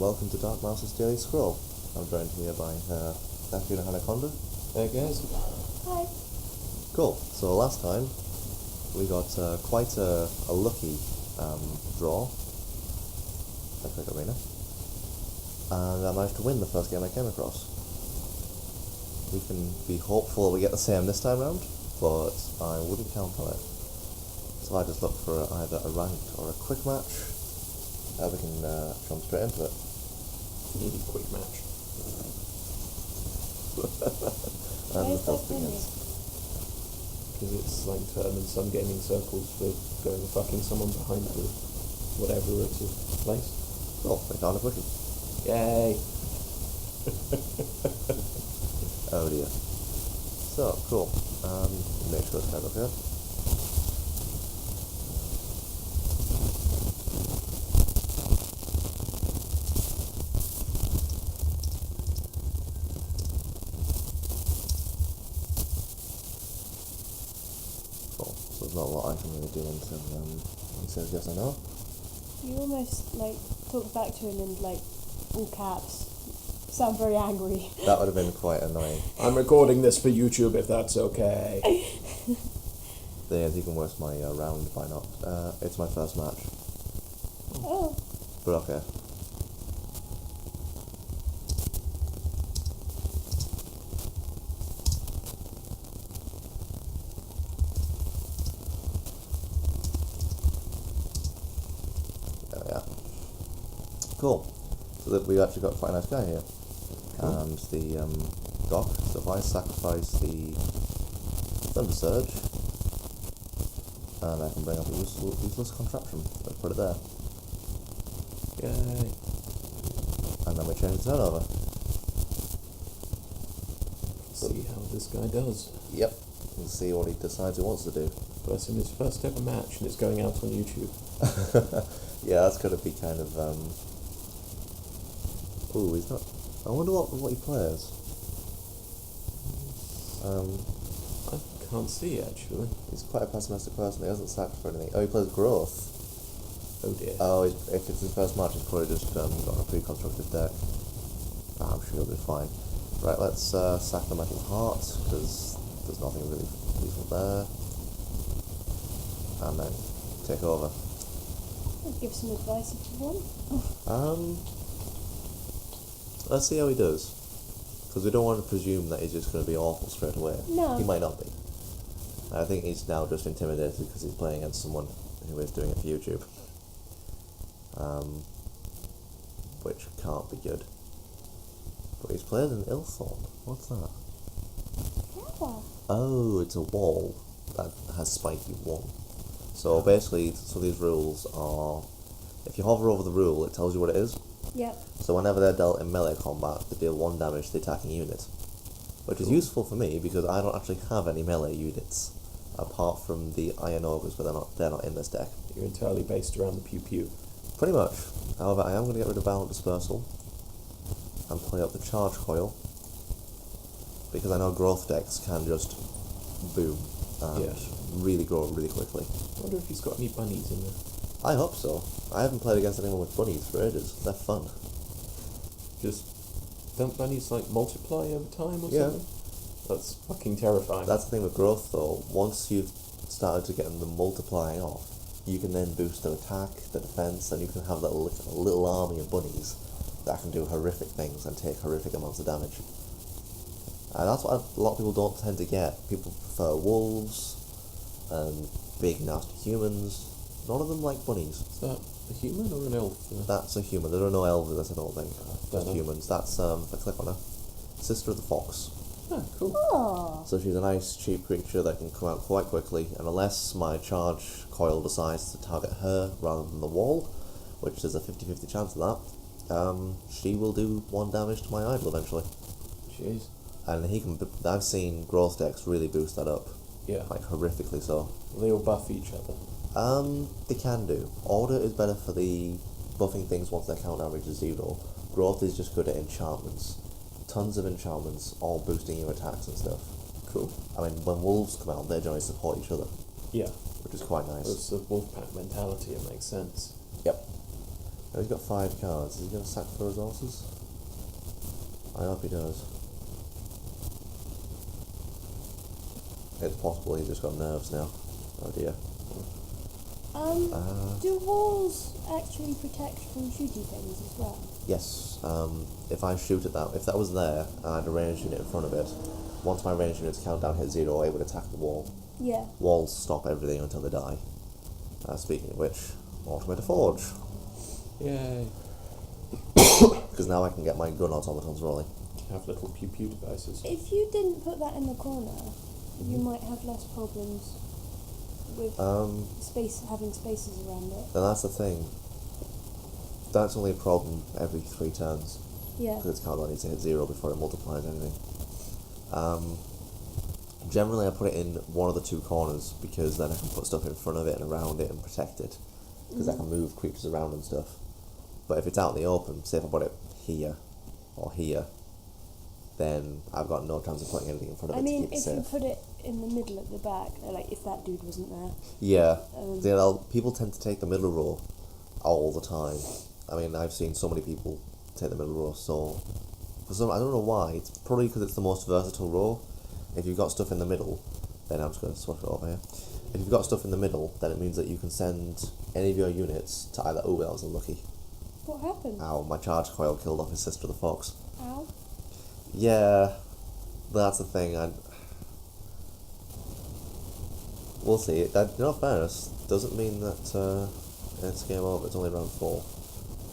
welcome to DarkMouse's Daily Scroll. I'm joined here by Thef and Hana. Hey guys. Hi. Cool. So last time we got quite a lucky draw at Arena, and I managed to win the first game I came across. We can be hopeful we get the same this time round, but I wouldn't count on it. So I just look for either a ranked or a quick match. We can jump straight into it. Need a quick match. And the stuff begins. Because it's like term in some gaming circles for going and fucking someone behind the whatever it's a place. Oh, they found a cushion. Yay! Oh dear. So, cool. Make sure it's kind of here. Cool. So there's not a lot I can really do until he says yes or no. You almost talked back to him in all caps. Sound very angry. That would have been quite annoying. I'm recording this for YouTube if that's okay. They can waste my round by not. It's my first match. Oh. But okay. There we are. Cool. So that we've actually got quite a nice guy here. Cool. And the dock. So if I sacrifice the Thunder Surge, and I can bring up a useless contraption. Let's put it there. Yay. And then we change the turnover. See how this guy does. Yep. And see what he decides he wants to do. Plus in his first ever match and it's going out on YouTube. Yeah, that's going to be kind of, Ooh, he's not... I wonder what he plays. I can't see actually. He's quite a pessimistic person. He hasn't sacked for anything. Oh, he plays Growth. Oh dear. Oh, if it's his first match, he's probably just got a pre-constructed deck. I'm sure he'll be fine. Right, let's sack the Metal Heart, because there's nothing really useful there. And then take over. I'll give some advice if you want. Let's see how he does. Because we don't want to presume that he's just going to be awful straight away. No. He might not be. I think he's now just intimidated because he's playing against someone who is doing it for YouTube. Which can't be good. But he's played an Ilthorn. What's that? Yeah. Oh, it's a wall that has spiky 1. So basically, these rules are... If you hover over the rule, it tells you what it is. Yep. So whenever they're dealt in melee combat, they deal 1 damage to the attacking unit. Which is useful for me, because I don't actually have any melee units, apart from the Iron Ogres, but they're not in this deck. You're entirely based around the pew-pew. Pretty much. However, I am going to get rid of Violent Dispersal, and play up the Charge Coil, because I know growth decks can just boom, and really grow really quickly. I wonder if he's got any bunnies in there. I hope so. I haven't played against anyone with bunnies for ages. They're fun. Don't bunnies multiply over time or Yeah. something? That's fucking terrifying. That's the thing with growth though. Once you've started to get them multiplying off, you can then boost their attack, their defense, and you can have that little army of bunnies that can do horrific things and take horrific amounts of damage. And that's what a lot of people don't tend to get. People prefer wolves and big nasty humans. None of them like bunnies. Is that a human or an elf? That's a human. There are no elves in this, I don't think. Just know. humans. That's, if I click on her, Sister of the Fox. Ah, cool. Oh. So she's a nice, cheap creature that can come out quite quickly, and unless my charge coil decides to target her rather than the wall, which there's a 50-50 chance of that, she will do 1 damage to my idol eventually. Jeez. And I've seen growth decks really boost that up. Yeah. Horrifically so. They all buff each other. They can do. Order is better for the buffing things once their count average is 0. Growth is just good at enchantments. Tons of enchantments, all boosting your attacks and stuff. Cool. I mean, when wolves come out, they generally support each other. Yeah. Which is quite nice. It's a wolf pack mentality, it makes sense. Yep. Oh, he's got 5 cards. Is he going to sack for resources? I hope he does. It's possible he's just got nerves now. Oh dear. Do walls actually protect from shooty things as well? Yes. If I shoot at that, if that was there, and I had a ranged unit in front of it, once my ranged unit's countdown hit 0, it would attack the wall. Yeah. Walls stop everything until they die. Speaking of which, Automator Forge. Yay. Because now I can get my gun automatons rolling. Have little pew pew devices. If you didn't put that in the corner, you might have less problems with having spaces around it. And that's the thing. That's only a problem every 3 turns. Yeah. Because its countdown needs to hit 0 before it multiplies anything. Generally I put it in one of the 2 corners because then I can put stuff in front of it and around it and protect it. Because I can move creatures around and stuff. But if it's out in the open, say if I put it here or here, then I've got no chance of putting anything in front of it to keep it if safe. you put it in the middle at the back, like if that dude wasn't there. Yeah. People tend to take the middle row all the time. I mean, I've seen so many people take the middle row, so I don't know why. It's probably because it's the most versatile row. If you've got stuff in the middle, then I'm just going to swap it over here. If you've got stuff in the middle, then it means that you can send any of your units to either... Oh, that was unlucky. What happened? Ow, my charge coil killed off his sister the fox. Ow. Yeah, that's the thing. We'll see. That, in all fairness, doesn't mean that it's game over. It's only round 4.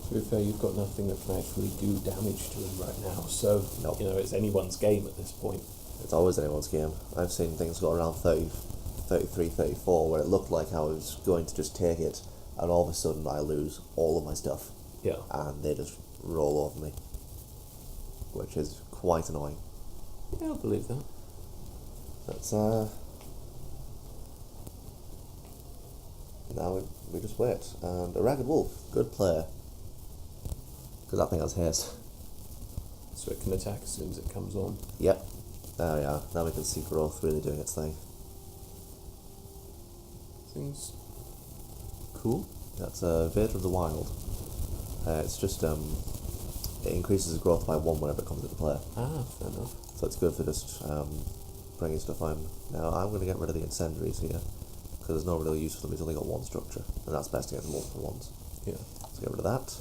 To be fair, you've got nothing that can actually do damage to him right now, so Nope. it's anyone's game at this point. It's always anyone's game. I've seen things go around 30, 33, 34, where it looked like I was going to just take it, and all of a sudden I lose all of my stuff, Yeah. and they just roll over me, which is quite annoying. Yeah, I'll believe that. That's now we just wait, and a ragged wolf, good player, because that thing has haste. So it can attack as soon as it comes on. Yep, there we are. Now we can see growth really doing its thing. Things cool. That's Vader of the Wild. It's just it increases growth by 1 whenever it comes into play. Ah, fair enough. So it's good for just bringing stuff on. Now I'm going to get rid of the incendiaries here, because there's no real use for them. He's only got 1 structure, and that's best against multiple ones. Yeah. Let's get rid of that.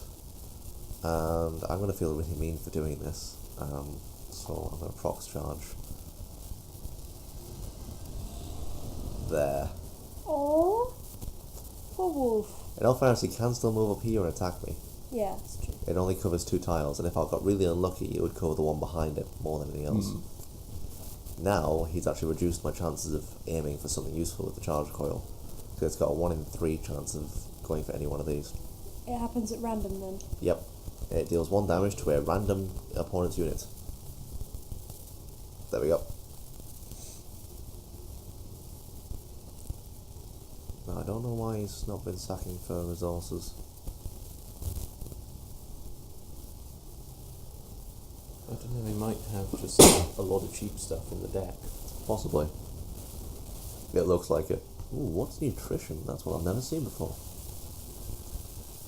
And I'm going to feel really mean for doing this, so I'm going to prox charge. There. Oh, poor wolf. In all fairness, he can still move up here and attack me. Yeah, it's true. It only covers 2 tiles, and if I got really unlucky, it would cover the one behind it more than anything else. Now, he's actually reduced my chances of aiming for something useful with the charge coil. So it's got a 1 in 3 chance of going for any one of these. It happens at random then. Yep. It deals 1 damage to a random opponent's unit. There we go. Now, I don't know why he's not been sacking for resources. I don't know, they might have just a lot of cheap stuff in the deck. Possibly. It looks like it. Ooh, what's nutrition? That's what I've never seen before.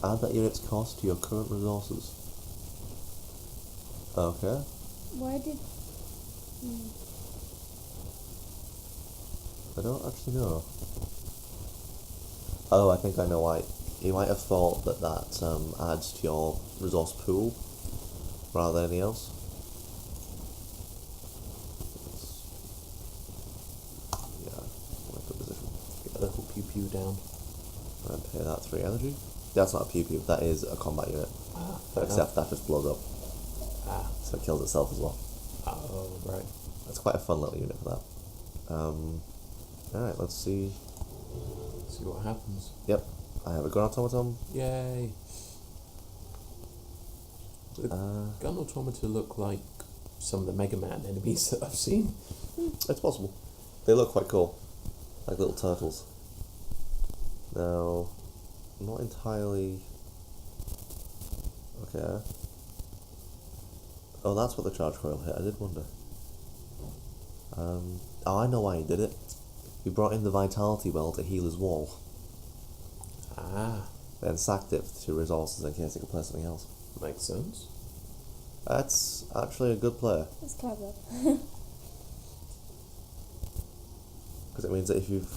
Add that unit's cost to your current resources. Okay. Why did... I don't actually know. Oh, I think I know why. You might have thought that adds to your resource pool rather than anything else. Yeah, I'm in a good position. Get a little pew pew down. And pay that 3 energy. That's not a pew pew, that is a combat unit. Ah, fair enough. Except that just blows up. Ah. So it kills itself as well. Oh, right. That's quite a fun little unit for that. Alright, let's see. See what happens. Yep, I have a gun automaton. Yay. The gun automata look like some of the Mega Man enemies that I've seen. It's possible. They look quite cool. Like little turtles. Now, I'm not entirely... Okay. Oh, that's what the charge coil hit. I did wonder. Oh, I know why he did it. He brought in the vitality well to heal his wall. Ah. then sacked it for 2 resources in case it could play something else. Makes sense. That's actually a good player. That's clever. Because it means that if you've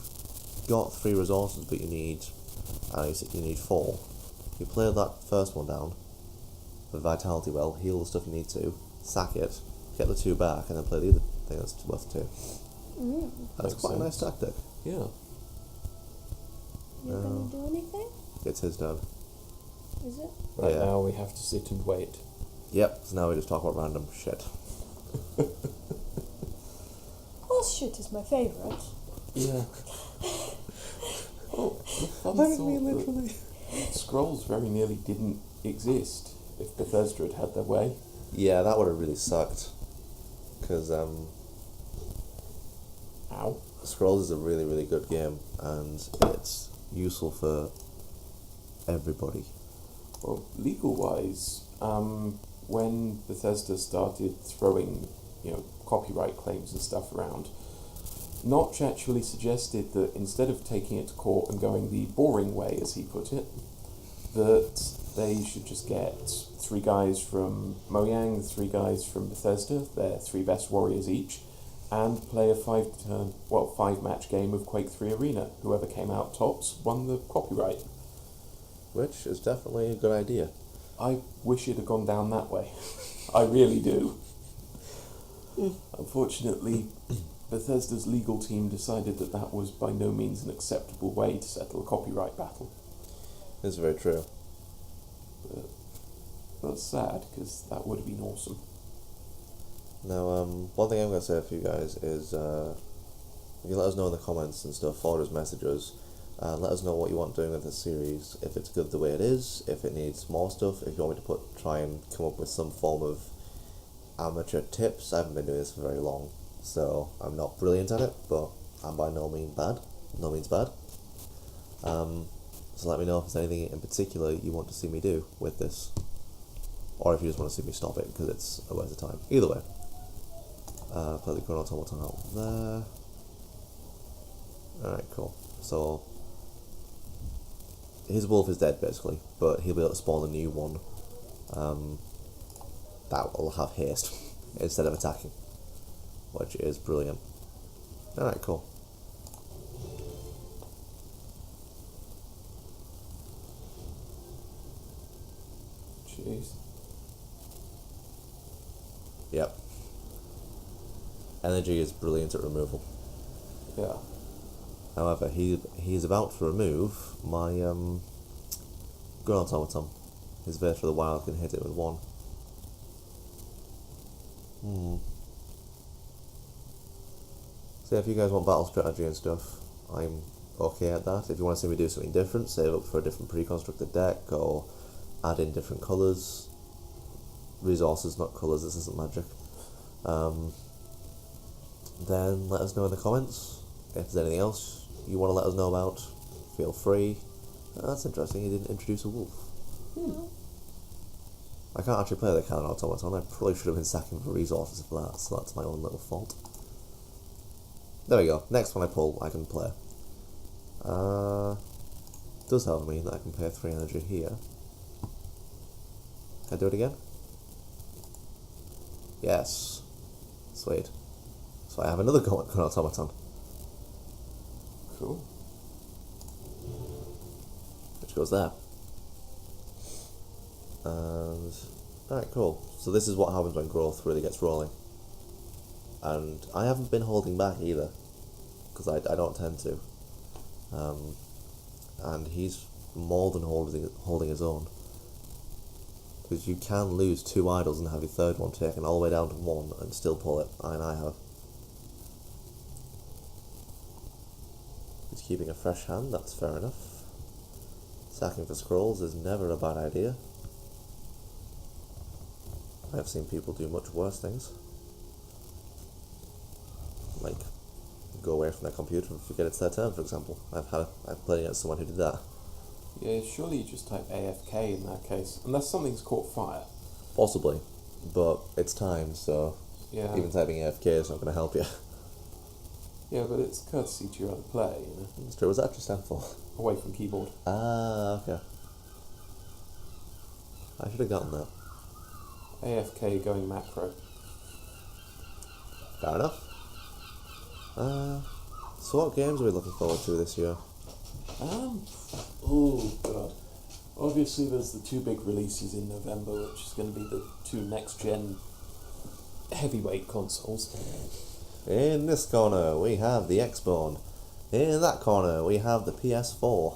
got 3 resources but you need 4, you play that first one down, the vitality well, heal the stuff you need to, sack it, get the 2 back, and then play the other thing that's worth 2. That's Makes quite a nice sense. tactic. Yeah. You're gonna do anything? It's his turn. Is it? Right Yeah. now we have to sit and wait. Yep, so now we just talk about random shit. Horse shit is my favourite. Yeah. Oh, the fun thought that scrolls very nearly didn't exist if Bethesda had had their way. Yeah, that would have really sucked. Because, Ow. Scrolls is a really, really good game, and it's useful for everybody. Well, legal-wise, when Bethesda started throwing, copyright claims and stuff around, Notch actually suggested that instead of taking it to court and going the boring way, as he put it, that they should just get 3 guys from Mojang, 3 guys from Bethesda, their 3 best warriors each, and play a 5-match game of Quake 3 Arena. Whoever came out tops won the copyright. Which is definitely a good idea. I wish it had gone down that way. I really do. Unfortunately, Bethesda's legal team decided that that was by no means an acceptable way to settle a copyright battle. It's very true. But that's sad, because that would have been awesome. Now, one thing I'm going to say for you guys is, you can let us know in the comments and stuff, forward us messages, let us know what you want doing with this series, if it's good the way it is, if it needs more stuff, if you want me to try and come up with some form of amateur tips. I haven't been doing this for very long, so I'm not brilliant at it, but I'm by no means bad. So let me know if there's anything in particular you want to see me do with this, or if you just want to see me stop it, because it's a waste of time. Either way. Play the Chrono Automaton out there. Alright, cool. So, his wolf is dead basically, but he'll be able to spawn a new one that will have haste instead of attacking, which is brilliant. Alright, cool. Jeez. Yep. Energy is brilliant at removal. Yeah. However, he's about to remove my gun automaton. His Veil for the Wild can hit it with 1. So if you guys want battle strategy and stuff, I'm okay at that. If you want to see me do something different, save up for a different pre-constructed deck, or add in different colours. Resources, not colours, this isn't magic. Then let us know in the comments. If there's anything else you want to let us know about, feel free. That's interesting, he didn't introduce a wolf. I can't actually play the Cannon Automaton. I probably should have been sacking for resources for that, so that's my own little fault. There we go. Next one I pull, I can play. Does help me that I can pay 3 energy here. Can I do it again? Yes. Sweet. So I have another Cannon Automaton. Cool. Which goes there. And alright, cool. So this is what happens when growth really gets rolling. And I haven't been holding back either, because I don't tend to. And he's more than holding his own. Because you can lose 2 idols and have your third one taken all the way down to 1 and still pull it, and I have. He's keeping a fresh hand, that's fair enough. Sacking for scrolls is never a bad idea. I've seen people do much worse things. Like, go away from their computer and forget it's their turn, for example. I've played against someone who did that. Yeah, surely you just type AFK in that case, unless something's caught fire. Possibly, but it's timed, so Yeah. even typing AFK is not going to help you. Yeah, but it's courtesy to your other player, It's true, was that just stand for? away from keyboard. Ah, okay. I should have gotten that. AFK going macro. Fair enough. So what games are we looking forward to this year? Oh god. Obviously there's the two big releases in November, which is going to be the two next-gen heavyweight consoles. In this corner we have the Xbone. In that corner we have the PS4.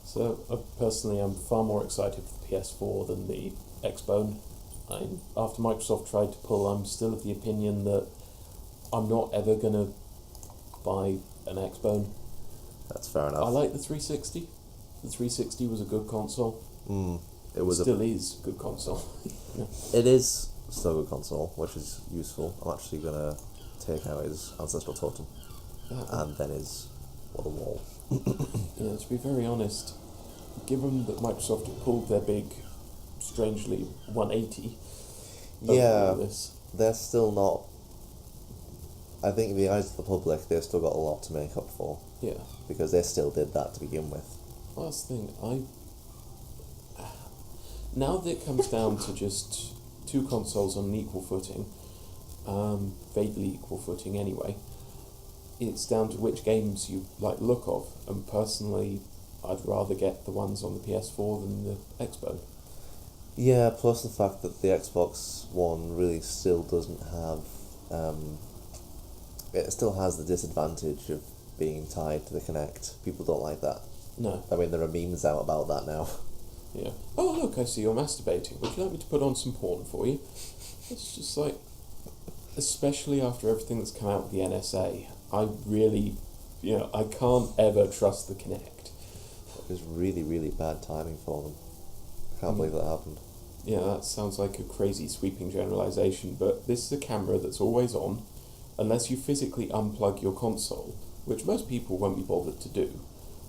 So, personally, I'm far more excited for the PS4 than the Xbone. After Microsoft tried to pull, I'm still of the opinion that I'm not ever going to buy an Xbone. That's fair enough. I like the 360. The 360 was a good console. It still is a good console. Yeah. It is still a good console, which is useful. I'm actually going to take out his ancestral totem. And then his the wall. Yeah, to be very honest, given that Microsoft have pulled their big, strangely 180, Yeah, this, they're still not. I think in the eyes of the public, they've still got a lot to make up for. Yeah. Because they still did that to begin with. Last thing, now that it comes down to just two consoles on an equal footing, vaguely equal footing anyway, it's down to which games you like the look of, and personally, I'd rather get the ones on the PS4 than the Xbox. Yeah, plus the fact that the Xbox One really still doesn't have, it still has the disadvantage of being tied to the Kinect. People don't like that. No. I mean, there are memes out about that now. Yeah. Oh, look, I see you're masturbating. Would you like me to put on some porn for you? It's just like, especially after everything that's come out with the NSA, I really, I can't ever trust the Kinect. It was really, really bad timing for them. I can't believe that happened. Yeah, that sounds like a crazy sweeping generalisation, but this is a camera that's always on, unless you physically unplug your console, which most people won't be bothered to do,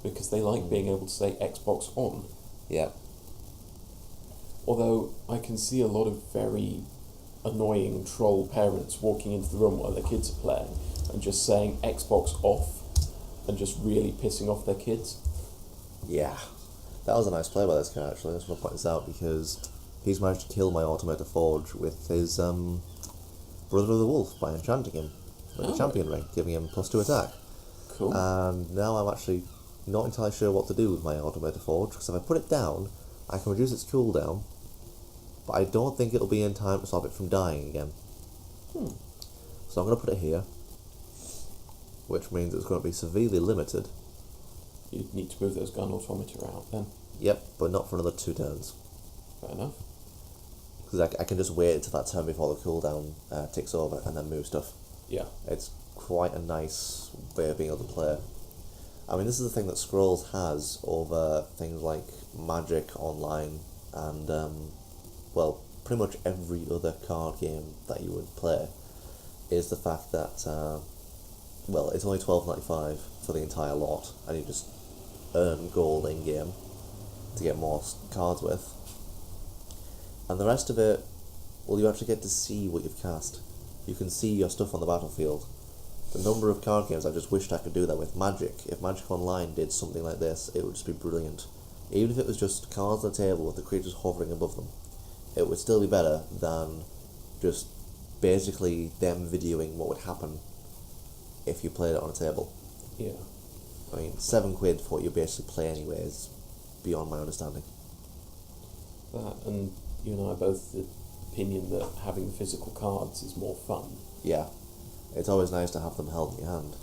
because they like being able to say Xbox on. Yeah. Although I can see a lot of very annoying troll parents walking into the room while their kids are playing and just saying Xbox off and just really pissing off their kids. Yeah. That was a nice play by this guy, actually. I just want to point this out because he's managed to kill my Automator Forge with his Brother of the Wolf by enchanting him with a champion ring, giving him +2 attack. Cool. And now I'm actually not entirely sure what to do with my Automator Forge, because if I put it down, I can reduce its cooldown, but I don't think it'll be in time to stop it from dying again. So I'm going to put it here, which means it's going to be severely limited. You'd need to move those gun automata out then. Yep, but not for another 2 turns. Fair enough. Because I can just wait until that turn before the cooldown ticks over and then move stuff. Yeah. It's quite a nice way of being able to play. I mean, this is the thing that Scrolls has over things like Magic Online and, pretty much every other card game that you would play, is the fact that, it's only $12.95 for the entire lot, and you just earn gold in-game to get more cards with. And the rest of it, well, you actually get to see what you've cast. You can see your stuff on the battlefield. The number of card games I just wished I could do that with Magic. If Magic Online did something like this, it would just be brilliant. Even if it was just cards on the table with the creatures hovering above them, it would still be better than just basically them videoing what would happen if you played it on a table. Yeah. I mean, £7 for what you basically play anyway is beyond my understanding. That, and you and I are both the opinion that having the physical cards is more fun. Yeah. It's always nice to have them held in your hand.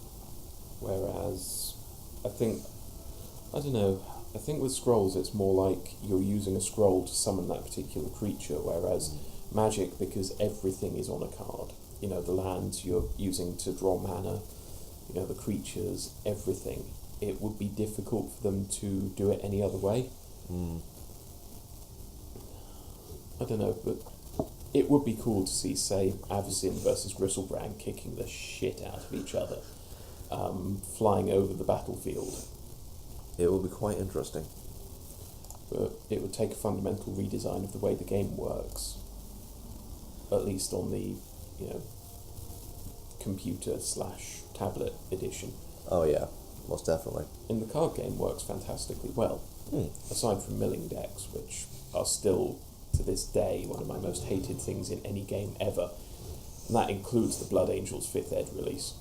Whereas, I think with scrolls it's more like you're using a scroll to summon that particular creature, whereas Magic, because everything is on a card, the lands you're using to draw mana, the creatures, everything, it would be difficult for them to do it any other way. I don't know, but it would be cool to see, say, Avacyn versus Gristlebrand kicking the shit out of each other, flying over the battlefield. It would be quite interesting. But it would take a fundamental redesign of the way the game works, at least on the, computer/tablet edition. Oh yeah, most definitely. And the card game works fantastically well, aside from milling decks, which are still to this day, one of my most hated things in any game ever. And that includes the Blood Angels 5th Ed release.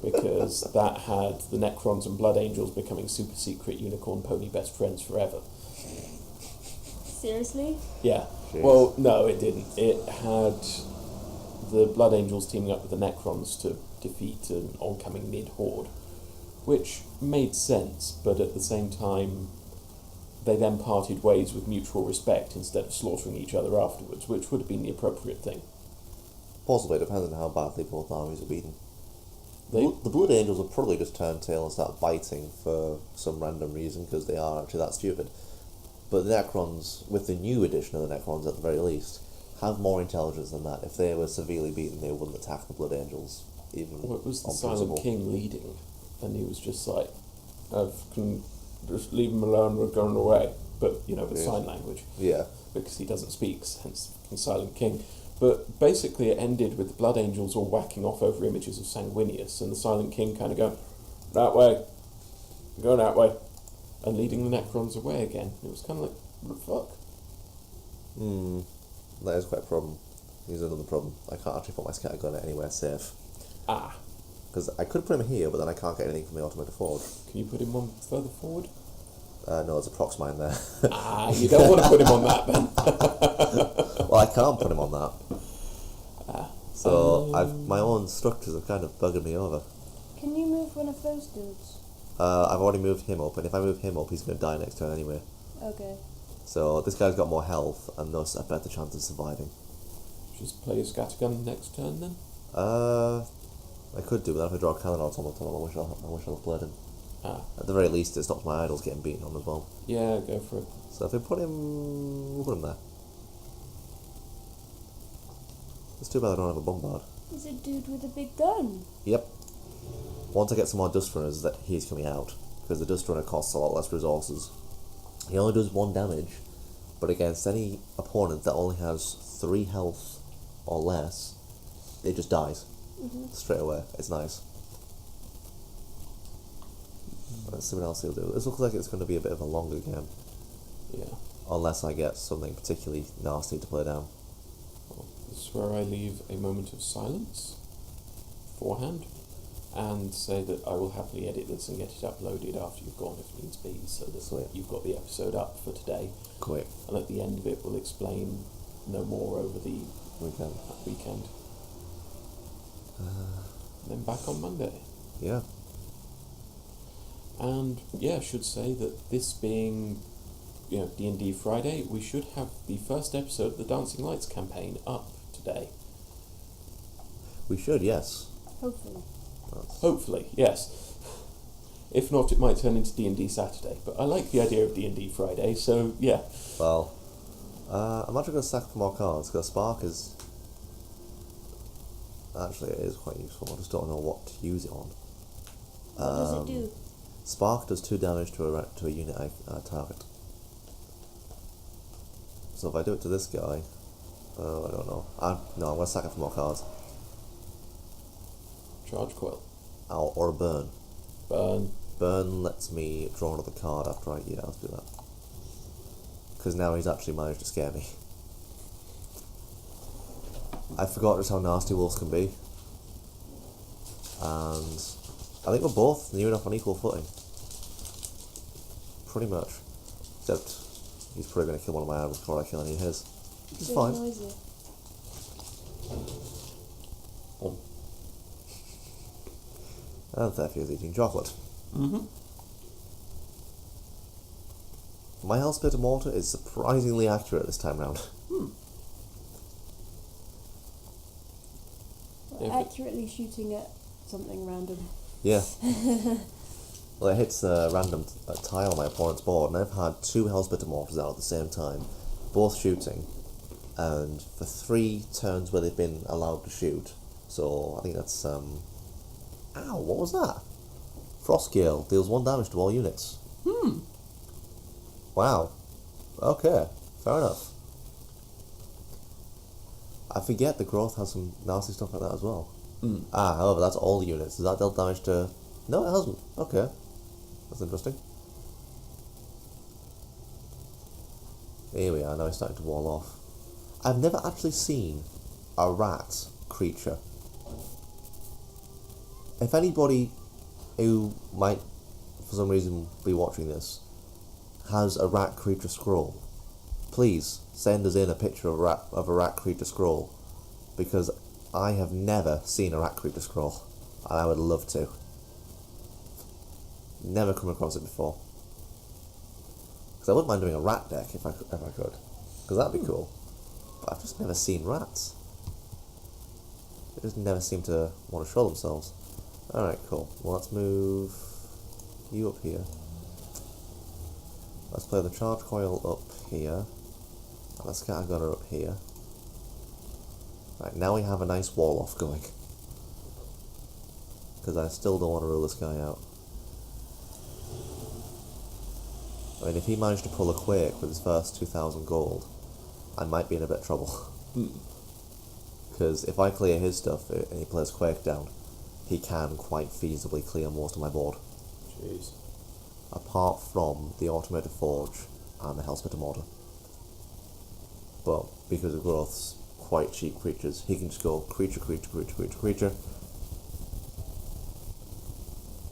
Because that had the Necrons and Blood Angels becoming super secret unicorn pony best friends forever. Seriously? Yeah. Jeez. Well, no, it didn't. It had the Blood Angels teaming up with the Necrons to defeat an oncoming mid-horde, which made sense, but at the same time, they then parted ways with mutual respect instead of slaughtering each other afterwards, which would have been the appropriate thing. Possibly, depending on how badly both armies are beaten. They, The Blood Angels will probably just turn tail and start biting for some random reason, because they are actually that stupid. But the Necrons, with the new edition of the Necrons at the very least, have more intelligence than that. If they were severely beaten, they wouldn't attack the Blood Angels, even well, it was the on Silent principle. King leading, and he was just like, can just leave him alone, we're going away. But, you know, with Yeah. sign language. Yeah. Because he doesn't speak, hence Silent King. But basically it ended with the Blood Angels all whacking off over images of Sanguinius, and the Silent King kind of going, that way, go that way, and leading the Necrons away again. It was kind of like, what the fuck? That is quite a problem. Here's another problem. I can't actually put my scatter gun anywhere safe. Ah, Because I could put him here, but then I can't get anything from the automated forge. can you put him one further forward? No, there's a prox mine there. Ah, you don't want to put him on that then. Well, I can't put him on that. So my own structures are kind of bugging me over. Can you move one of those dudes? I've already moved him up, and if I move him up, he's going to die next turn anyway. Okay. So this guy's got more health, and thus a better chance of surviving. Just play a scattergun next turn then? I could do, but then if I draw a cannon automaton, I wish I'll have played him. Ah, At the very least, it stops my idols getting beaten on as well. yeah, go for it. So if we put him, we'll put him there. It's too bad I don't have a bombard. He's a dude with a big gun. Yep. Once I get some more dust runners, that he's coming out, because the dust runner costs a lot less resources. He only does 1 damage, but against any opponent that only has 3 health or less, it just dies straight away. It's nice. Let's see what else he'll do. This looks like it's going to be a bit of a longer game, Yeah. unless I get something particularly nasty to play down. Well, this is where I leave a moment of silence beforehand and say that I will happily edit this and get it uploaded after you've gone if needs be, so that Sweet. you've got the episode up for today. Quick. And at the end of it, we'll explain no more over the Weekend. weekend. Then back on Monday. Yeah. And yeah, I should say that this being, D&D Friday, we should have the first episode of the Dancing Lights campaign up today. We should, yes. Hopefully. Hopefully, yes. If not, it might turn into D&D Saturday. But I like the idea of D&D Friday, so yeah. Well, I'm actually going to sack for more cards, because Spark is... Actually, it is quite useful, I just don't know what to use it on. What does it do? Spark does 2 damage to a unit I target. So if I do it to this guy... I don't know. No, I'm going to sack it for more cards. Charge coil. Or a burn. Burn. Burn lets me draw another card after I... Yeah, let's do that. Because now he's actually managed to scare me. I forgot just how nasty wolves can be. And I think we're both near enough on equal footing. Pretty much. Except he's probably going to kill one of my arrows before I kill any of his. Which is So fine. noisy. And Thef is eating chocolate. My Hellspit Mortar is surprisingly accurate this time round. Accurately shooting at something random. Yeah. Well, it hits a random tile on my opponent's board, and I've had 2 Hellspit Mortars out at the same time, both shooting, and for 3 turns where they've been allowed to shoot. So I think that's ow! What was that? Frostgale deals 1 damage to all units. Wow. Okay. Fair enough. I forget the growth has some nasty stuff like that as well. However, that's all the units. Has that dealt damage to... No, it hasn't. Okay. That's interesting. Here we are, now it's starting to wall off. I've never actually seen a rat creature. If anybody who might, for some reason, be watching this, has a rat creature scroll, please send us in a picture of a rat creature scroll, because I have never seen a rat creature scroll, and I would love to. Never come across it before. Because I wouldn't mind doing a rat deck if I could, because that'd be cool. But I've just never seen rats. They just never seem to want to show themselves. Alright, cool. Well, let's move you up here. Let's play the charge coil up here. And the scatter gunner up here. Right, now we have a nice wall off going. Because I still don't want to rule this guy out. I mean, if he managed to pull a Quake with his first 2,000 gold, I might be in a bit of trouble. Because if I clear his stuff and he plays Quake down, he can quite feasibly clear most of my board. Jeez. Apart from the Automated Forge and the Hellsplitter Mortar. But because of Growth's quite cheap creatures, he can just go creature, creature, creature, creature, creature.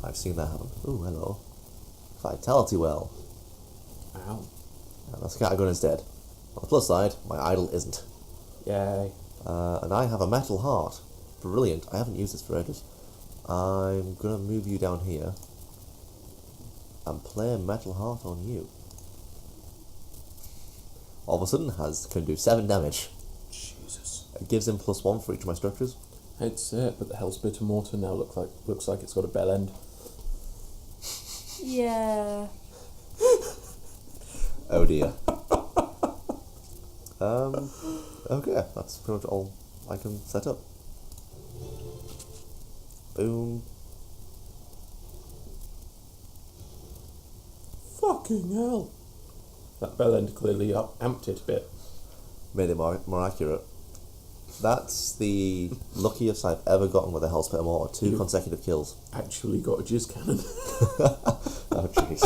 I've seen that happen. Ooh, hello. Vitality Well. Ow. And the Scattergun is dead. On the plus side, my idol isn't. Yay. And I have a Metal Heart. Brilliant. I haven't used this for ages. I'm going to move you down here and play Metal Heart on you. All of a sudden can do 7 damage. Jesus. It gives him +1 for each of my structures. It's it, but the Hellsplitter Mortar now looks like it's got a bell end. Yeah. Oh dear. Okay, that's pretty much all I can set up. Boom. Fucking hell. That bell end clearly amped it a bit. Made it more accurate. That's the luckiest I've ever gotten with a Hellsplitter Mortar. 2 consecutive kills. Actually got a jizz cannon. Oh jeez.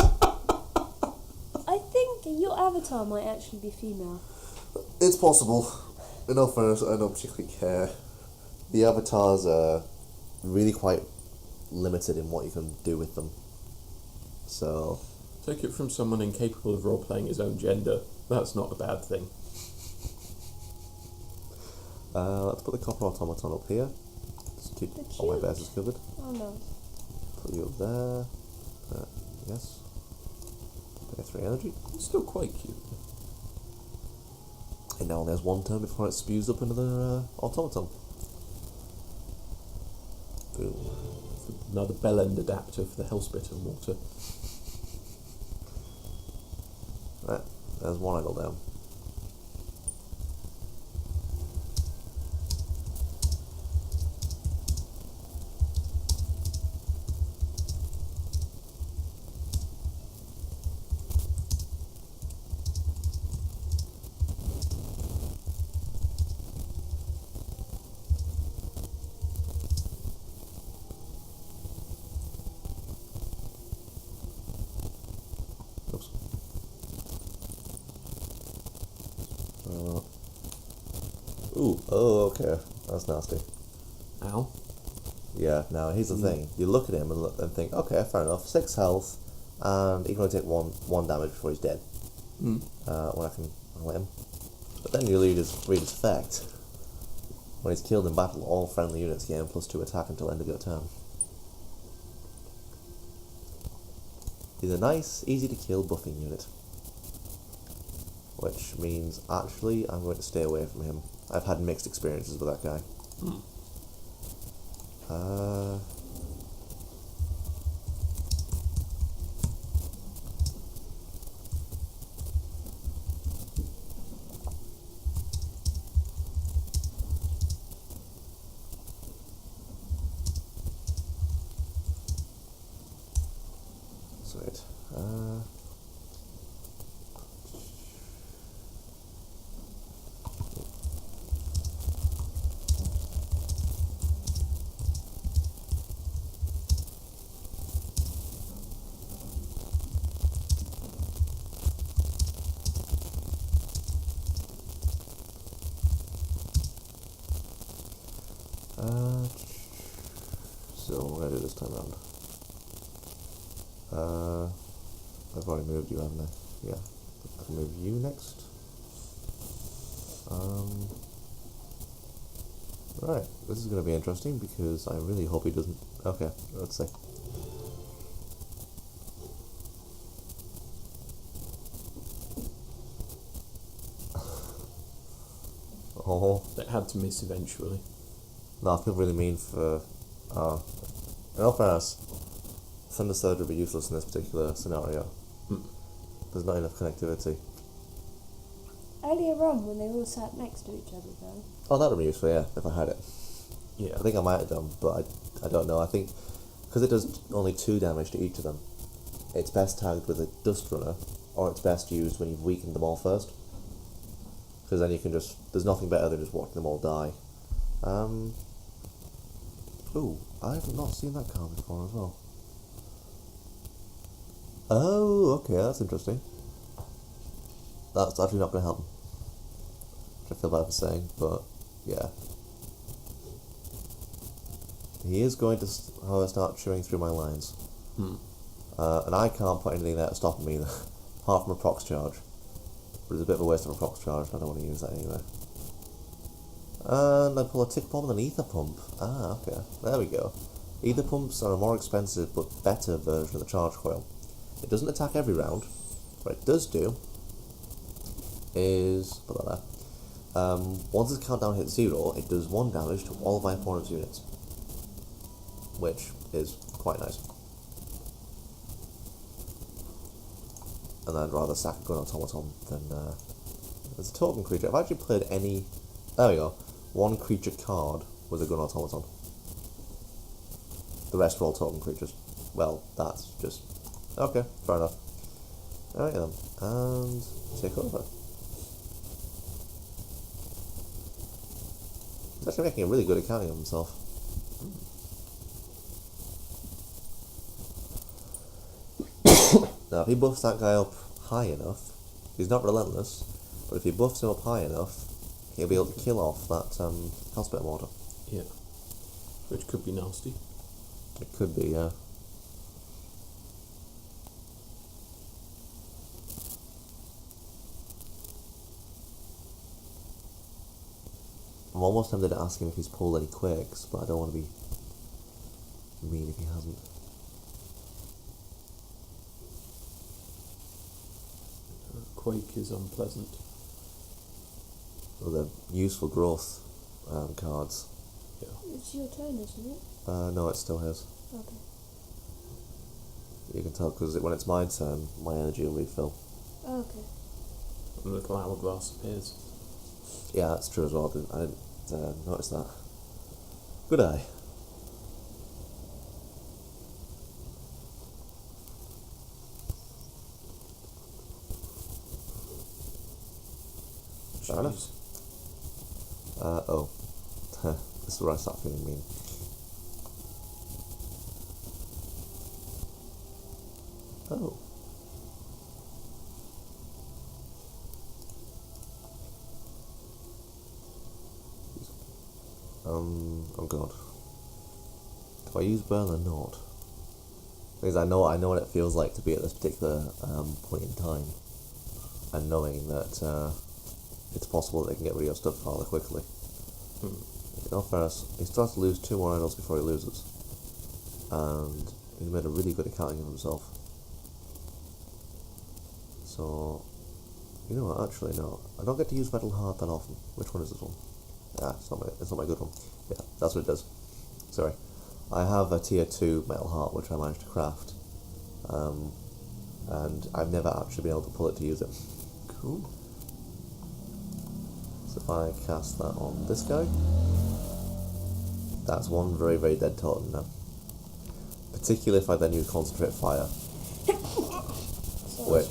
I think your avatar might actually be female. It's possible. In all fairness, I don't particularly care. The avatars are really quite limited in what you can do with them. So... Take it from someone incapable of role-playing his own gender. That's not a bad thing. let's put the copper automaton up here. Just keep all my bases covered. Oh no. Put you up there. Yes. Pay 3 energy. It's still quite cute. And now there's 1 turn before it spews up another automaton. Boom. Another bell end adapter for the Hellsplitter Mortar. Right, there's 1 idle down. Oops. Ooh, oh, okay. That's nasty. Ow. Yeah, now here's the thing. You look at him and think, okay, fair enough, 6 health, and he can only take one damage before he's dead. When I can let him. But then you read his effect. When he's killed in battle, all friendly units gain +2 attack until end of your turn. He's a nice, easy to kill buffing unit. Which means, actually, I'm going to stay away from him. I've had mixed experiences with that guy. Sweet. So what am I going to do this time around? I've already moved you, haven't I? Yeah. I can move you next. Right, this is going to be interesting because I really hope he doesn't... Okay, let's see. Oh. That had to miss eventually. No, I feel really mean for... in all fairness, Thunder Surge would be useless in this particular scenario. There's not enough connectivity. Earlier on, when they all sat next to each other, though. Oh, that would be useful, yeah, if I had it. Yeah. I think I might have done, but I don't know. I think, because it does only 2 damage to each of them, it's best tagged with a Dust Runner, or it's best used when you've weakened them all first. Because then you can just... There's nothing better than just watching them all die. Ooh, I have not seen that card before as well. Oh, okay, that's interesting. That's actually not going to help him. Which I feel bad for saying, but yeah. He is going to start chewing through my lines. And I can't put anything there to stop him either, apart from a prox charge. But it's a bit of a waste of a prox charge, I don't want to use that anyway. And I pull a tick bomb and an ether pump. Ah, okay, there we go. Ether pumps are a more expensive but better version of the charge coil. It doesn't attack every round. What it does do is... put that there. Once its countdown hits 0, it does 1 damage to all of my opponent's units. Which is quite nice. And I'd rather sack a gun automaton than... There's a token creature. I've actually played any... There we go. 1 creature card was a gun automaton. The rest were all token creatures. Well, that's just... Okay, fair enough. Alright then. And... take over. He's actually making a really good accounting of himself. Now, if he buffs that guy up high enough, he's not relentless, but if he buffs him up high enough, he'll be able to kill off that Hospital Mortar. Yeah. Which could be nasty. It could be, yeah. I'm almost tempted to ask him if he's pulled any quakes, but I don't want to be mean if he hasn't. Quake is unpleasant. Well, they're useful growth cards. Yeah. It's your turn, isn't it? No, it's still his. Okay. You can tell because when it's my turn, my energy will refill. Okay. A little hourglass appears. Yeah, that's true as well. I didn't notice that. Good eye. Fair enough. Jeez. Oh. This is where I start feeling mean. Oh. Oh god. Do I use burn or not? Because I know what it feels like to be at this particular point in time, and knowing that it's possible that they can get rid of your stuff rather quickly. In all fairness, he starts to lose 2 more idols before he loses, and he's made a really good accounting of himself. So, you know what, actually no, I don't get to use Metal Heart that often. Which one is this one? Ah, it's not my good one. Yeah, that's what it does. Sorry. I have a tier 2 Metal Heart which I managed to craft, and I've never actually been able to pull it to use it. Cool. So if I cast that on this guy, that's 1 very, very dead totem now. Particularly if I then use Concentrate Fire, which,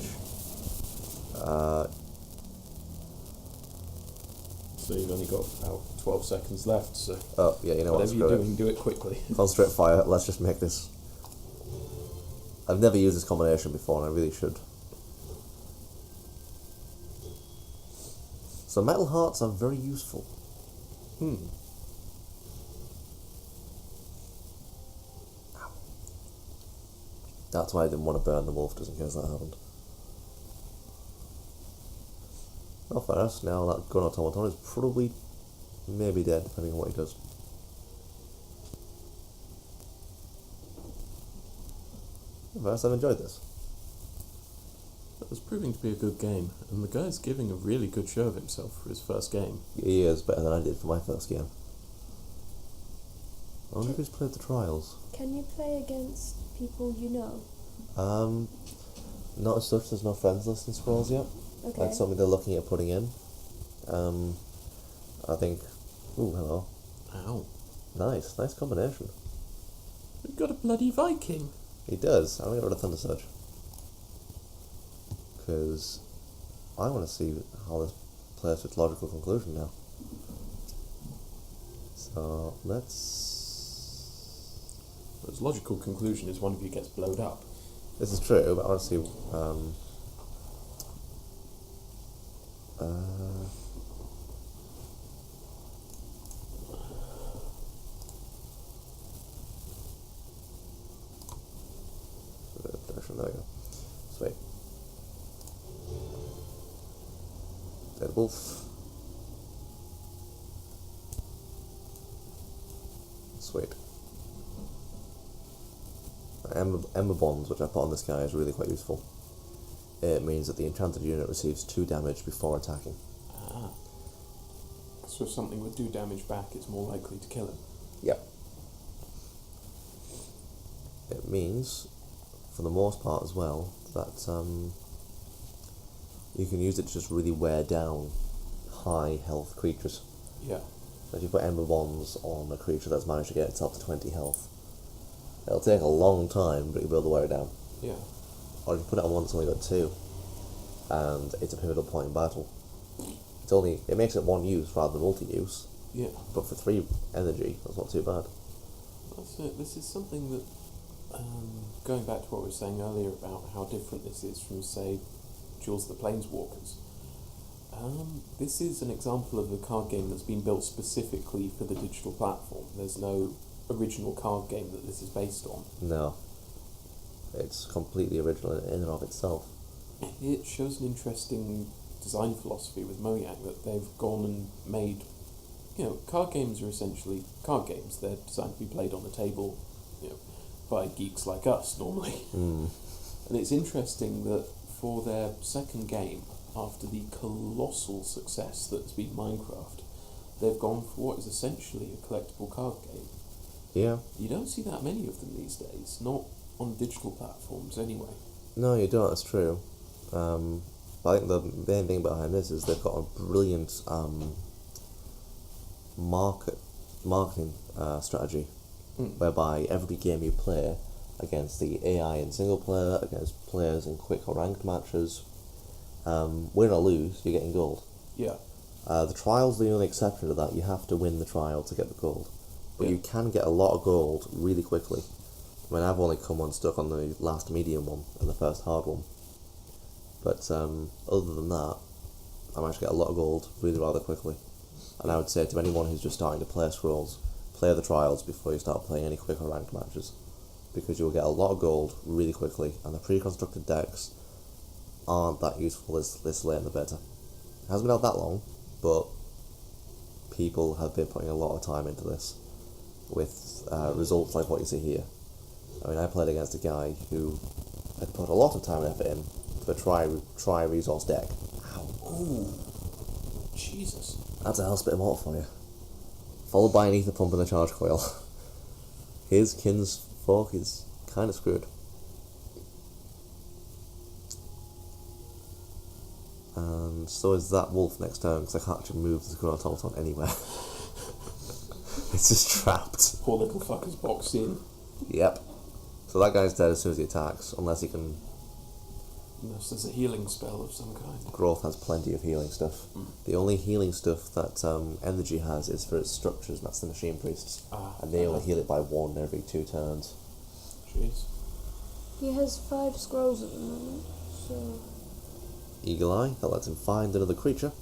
so you've only got about 12 seconds left, so oh yeah, you know whatever what, you're doing, do it quickly. Concentrate Fire, let's just make this. I've never used this combination before and I really should. So Metal Hearts are very useful. That's why I didn't want to burn the wolf, just in case that happened. Well, first, now that gun automaton is probably maybe dead, depending on what he does. First, I've enjoyed this. It was proving to be a good game, and the guy's giving a really good show of himself for his first game. He is better than I did for my first game. I wonder if he's played the trials. Can you play against people you know? Not as such, there's no friends list in Scrolls yet. Okay. That's something they're looking at putting in. I think... Ooh, hello. Ow. Nice combination. We've got a bloody Viking! He does. I'm going to get rid of Thunder Surge. Because I want to see how this plays to its logical conclusion now. So, let's... Its logical conclusion is one of you gets blowed up. This is true, but I want to see... There we go. Sweet. Dead wolf. Sweet. Ember Bonds, which I put on this guy, is really quite useful. It means that the enchanted unit receives 2 damage before attacking. Ah. So if something would do damage back, it's more likely to kill him. Yep. It means, for the most part as well, that you can use it to just really wear down high health creatures. Yeah. So if you put Ember Bonds on a creature that's managed to get itself to 20 health, it'll take a long time, but you'll be able to wear it down. Yeah. Or if you put it on one that's only got 2, and it's a pivotal point in battle. It makes it 1 use rather than multi-use. Yeah. But for 3 energy, that's not too bad. That's it. This is something that, going back to what we were saying earlier about how different this is from, say, Jewels of the Planeswalkers. This is an example of a card game that's been built specifically for the digital platform. There's no original card game that this is based on. No. It's completely original in and of itself. It shows an interesting design philosophy with Mojang, that they've gone and made, card games are essentially card games. They're designed to be played on the table, by geeks like us normally. Mm. And it's interesting that for their second game, after the colossal success that's been Minecraft, they've gone for what is essentially a collectible card game. Yeah. You don't see that many of them these days, not on digital platforms anyway. No, you don't, that's true. But I think the main thing behind this is they've got a brilliant marketing strategy, whereby every game you play against the AI in single player, against players in quick or ranked matches, win or lose, you're getting gold. Yeah. The trial's the only exception to that. You have to win the trial to get the gold. But Yeah. you can get a lot of gold really quickly. I mean, I've only come unstuck on the last medium one and the first hard one. But other than that, I managed to get a lot of gold really rather quickly. And I would say to anyone who's just starting to play Scrolls, play the trials before you start playing any quick or ranked matches. Because you'll get a lot of gold really quickly, and the pre-constructed decks aren't that useful this late in the beta. It hasn't been out that long, but people have been putting a lot of time into this, with results like what you see here. I mean, I played against a guy who had put a lot of time and effort in to a try resource deck. Ow. Ooh. Jesus. That's a hellspit immortal for you. Followed by an ether pump and a charge coil. His kinsfolk is kind of screwed. And so is that wolf next turn, because I can't actually move the Chrono Automaton anywhere. It's just trapped. Poor little fucker's boxed in. Yep. So that guy's dead as soon as he attacks, unless he can... Unless there's a healing spell of some kind. Growth has plenty of healing stuff. The only healing stuff that Energy has is for its structures, and that's the Machine Priests. And they only heal it by 1 every 2 turns. Jeez. He has 5 scrolls at the moment, so... Eagle Eye, that lets him find another creature.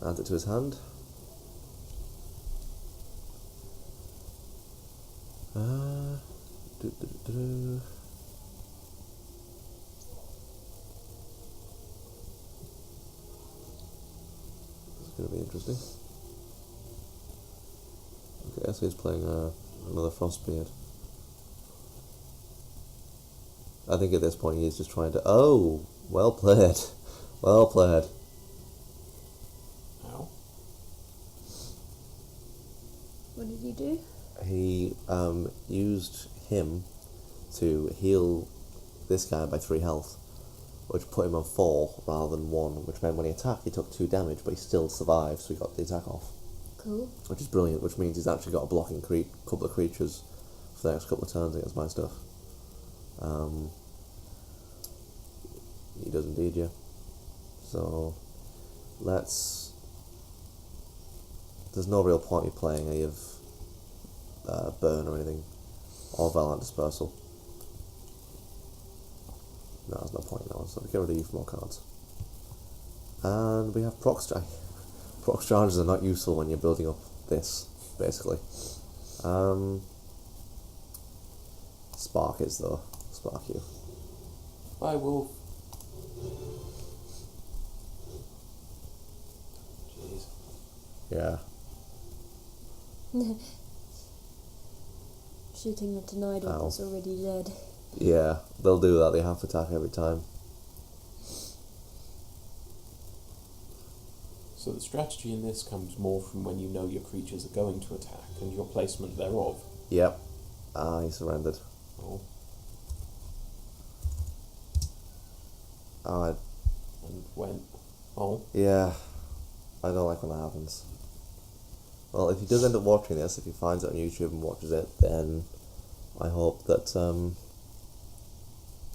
Add it to his hand. gonna be interesting. Okay, so he's playing another Frostbeard. I think at this point he's just trying to... Oh! Well played. Well played. Ow. What did you do? He used him to heal this guy by 3 health, which put him on 4 rather than 1, which meant when he attacked he took 2 damage, but he still survived, so he got the attack off. Cool. Which is brilliant, which means he's actually got a blocking couple of creatures for the next couple of turns against my stuff. He does indeed, yeah. So, let's... There's no real point in playing any of Burn or anything, or Violent Dispersal. No, there's no point in that one, so we get rid of you for more cards. And we have Proc Strike. Proc charges are not useful when you're building up this, basically. Spark is though. Spark you. I will. Jeez. Yeah. Shooting a tornado Ow. that's already dead. Yeah, they'll do that. They have to attack every time. So the strategy in this comes more from when you know your creatures are going to attack and your placement thereof. Yep. Ah, he surrendered. Oh. Ah, And went. Oh. yeah. I don't like when that happens. Well, if he does end up watching this, if he finds it on YouTube and watches it, then I hope that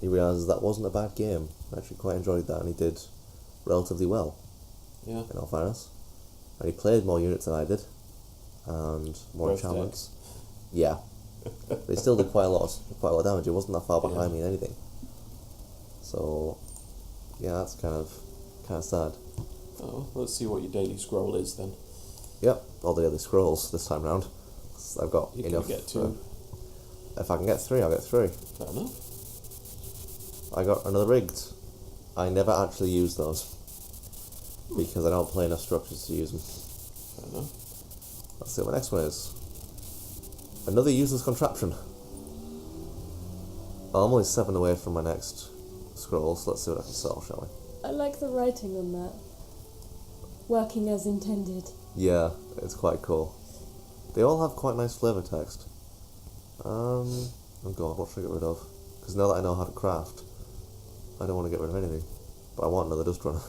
he realises that wasn't a bad game. I actually quite enjoyed that, and he did relatively well, Yeah. in all fairness. And he played more units than I did, and more Both enchantments. Yeah. But he still did quite a lot of damage. He wasn't that far behind me in anything. So, yeah, that's kind of sad. Oh, let's see what your daily scroll is then. Yep, all the other scrolls this time round. I've got You enough. can get 2. If I can get 3, I'll get 3. Fair enough. I got another rigged. I never actually use those because I don't play enough structures to use them. Fair enough. Let's see what my next one is. Another useless contraption. Well, I'm only 7 away from my next scroll, so let's see what I can sell, shall we? I like the writing on that. Working as intended. Yeah, it's quite cool. They all have quite nice flavour text. Oh god, what should I get rid of? Because now that I know how to craft, I don't want to get rid of anything. But I want another Dust Runner.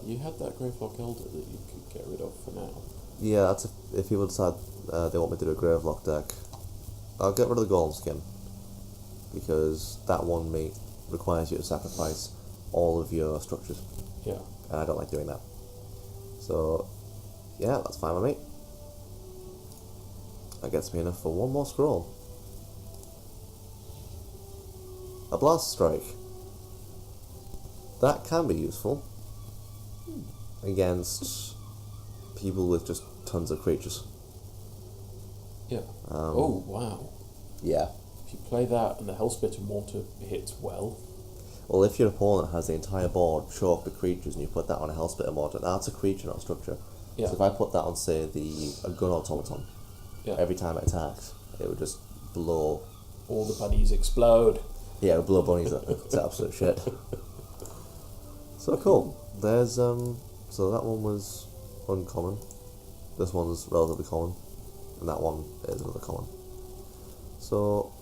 You had that Gravlock Elder that you could get rid of for now. Yeah, that's if people decide they want me to do a Gravelock deck. I'll get rid of the Golem Skin. Because that one mate requires you to sacrifice all of your structures. Yeah. And I don't like doing that. So, yeah, that's fine with me. That gets me enough for one more scroll. A Blast Strike. That can be useful against people with just tons of creatures. Yeah. Oh, wow. Yeah. If you play that and the Hellspit and Mortar hits well. Well, if your opponent has the entire board choked with creatures and you put that on a Hellspit and Mortar, that's a creature, not a structure. Yeah. So if I put that on, say, a gun automaton, Yeah. every time it attacked, it would just blow. All the buddies explode. Yeah, it would blow bunnies up. It's absolute shit. So cool. There's so that one was uncommon. This one's relatively common, and that one is another common. So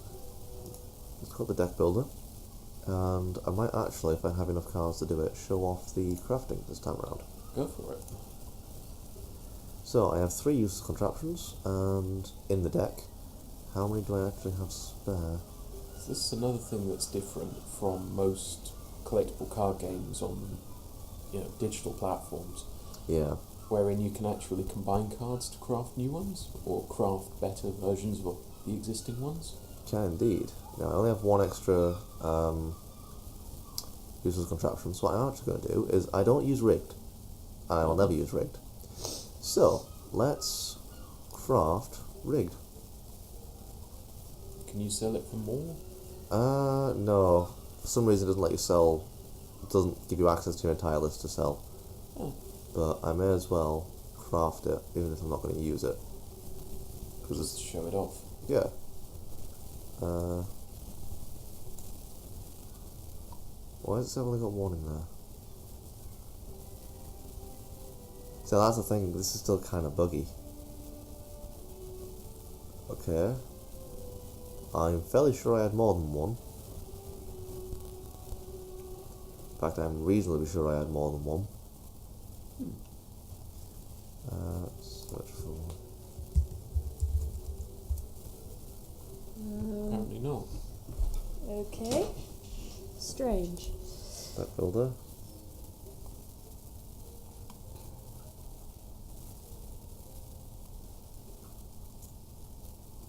let's go to the deck builder, and I might actually, if I have enough cards to do it, show off the crafting this time around. Go for it. So I have 3 useless contraptions, and in the deck, how many do I actually have spare? This is another thing that's different from most collectible card games on, digital platforms, Yeah. wherein you can actually combine cards to craft new ones or craft better versions of the existing ones. Can indeed. Now I only have 1 extra useless contraption, so what I'm actually going to do is I don't use rigged, and I will never use rigged. So let's craft rigged. Can you sell it for more? No. For some reason it doesn't let you sell doesn't give you access to your entire list to sell. Oh. But I may as well craft it, even if I'm not going to use it. Just to show it off. Yeah. Why has it only got one in there? So that's the thing, this is still kind of buggy. Okay. I'm fairly sure I had more than one. In fact, I'm reasonably sure I had more than one. Search for... Apparently not. Okay. Strange. That builder.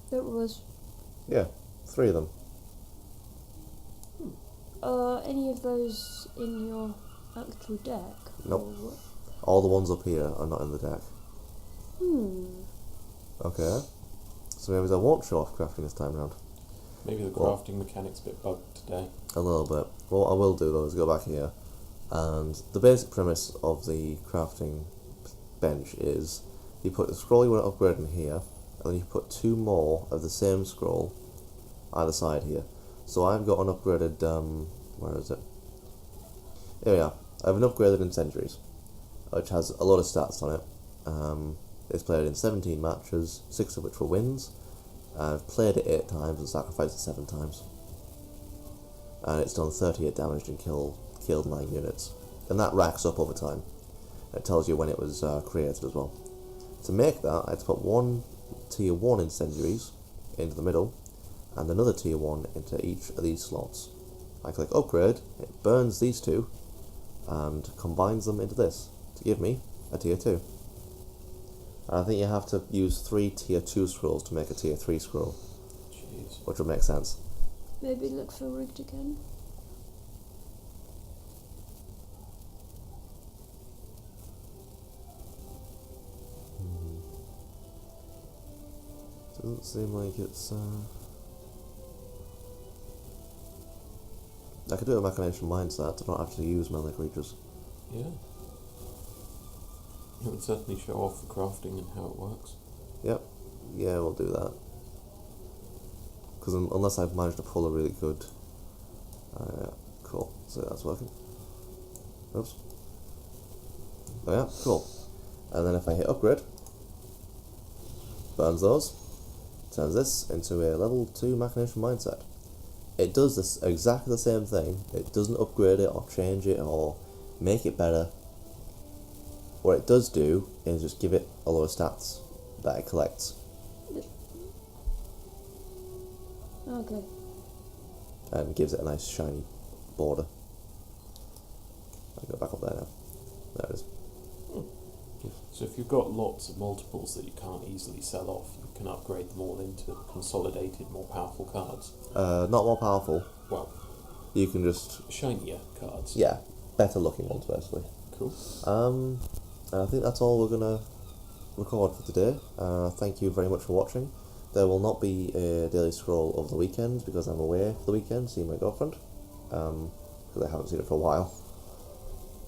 There was. Yeah, 3 of them. Are any of those in your actual deck? Nope. Or what? All the ones up here are not in the deck. Okay. So maybe I won't show off crafting this time round. Maybe the crafting mechanic's a bit bugged today. A little bit. What I will do though is go back here, and the basic premise of the crafting bench is you put the scroll you want to upgrade in here, and then you put 2 more of the same scroll either side here. So I've got an upgraded, where is it? Here we are. I have an upgraded Incendiaries, which has a lot of stats on it. It's played in 17 matches, 6 of which were wins. I've played it 8 times and sacrificed it 7 times. And it's done 38 damage and killed 9 units. And that racks up over time. It tells you when it was created as well. To make that, I had to put 1 tier 1 Incendiaries into the middle, and another tier 1 into each of these slots. I click upgrade, it burns these 2, and combines them into this, to give me a tier 2. And I think you have to use 3 tier 2 scrolls to make a tier 3 scroll. Jeez. Which would make sense. Maybe look for rigged again. Doesn't seem like it's... I could do a Machination Mindset to not actually use melee creatures. Yeah. It would certainly show off the crafting and how it works. Yep. Yeah, we'll do that. Because unless I've managed to pull a really good... yeah, cool. So that's working. Oops. Oh yeah, cool. And then if I hit upgrade, burns those, turns this into a level 2 Machination Mindset. It does this exactly the same thing. It doesn't upgrade it or change it or make it better. What it does do is just give it a lot of stats that it collects. Okay. And gives it a nice shiny border. I'll go back up there now. There it is. So if you've got lots of multiples that you can't easily sell off, you can upgrade them all into consolidated, more powerful cards. Not more powerful. Well, You can just... shinier cards. Yeah, better looking ones basically. Cool. And I think that's all we're going to record for today. Thank you very much for watching. There will not be a daily scroll over the weekend because I'm away for the weekend seeing my girlfriend. Because I haven't seen her for a while.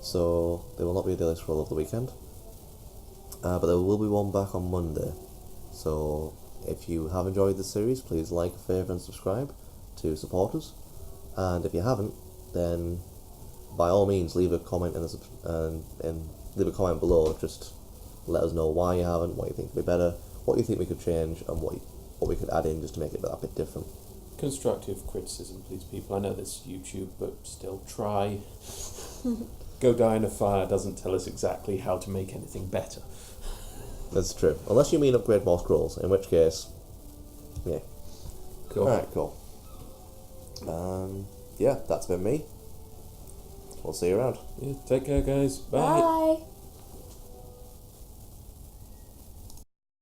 So there will not be a daily scroll over the weekend. But there will be one back on Monday. So if you have enjoyed this series, please like, favourite and subscribe to support us. And if you haven't, then by all means leave a comment in the leave a comment below. Just let us know why you haven't, what you think could be better, what you think we could change, and what we could add in just to make it a bit different. Constructive criticism, please, people. I know this is YouTube, but still try. Go die in a fire doesn't tell us exactly how to make anything better. That's true. Unless you mean upgrade more scrolls, in which case, yeah. Cool. Alright, cool. Yeah, that's been me. We'll see you around. Yeah, take care, guys. Bye. Bye.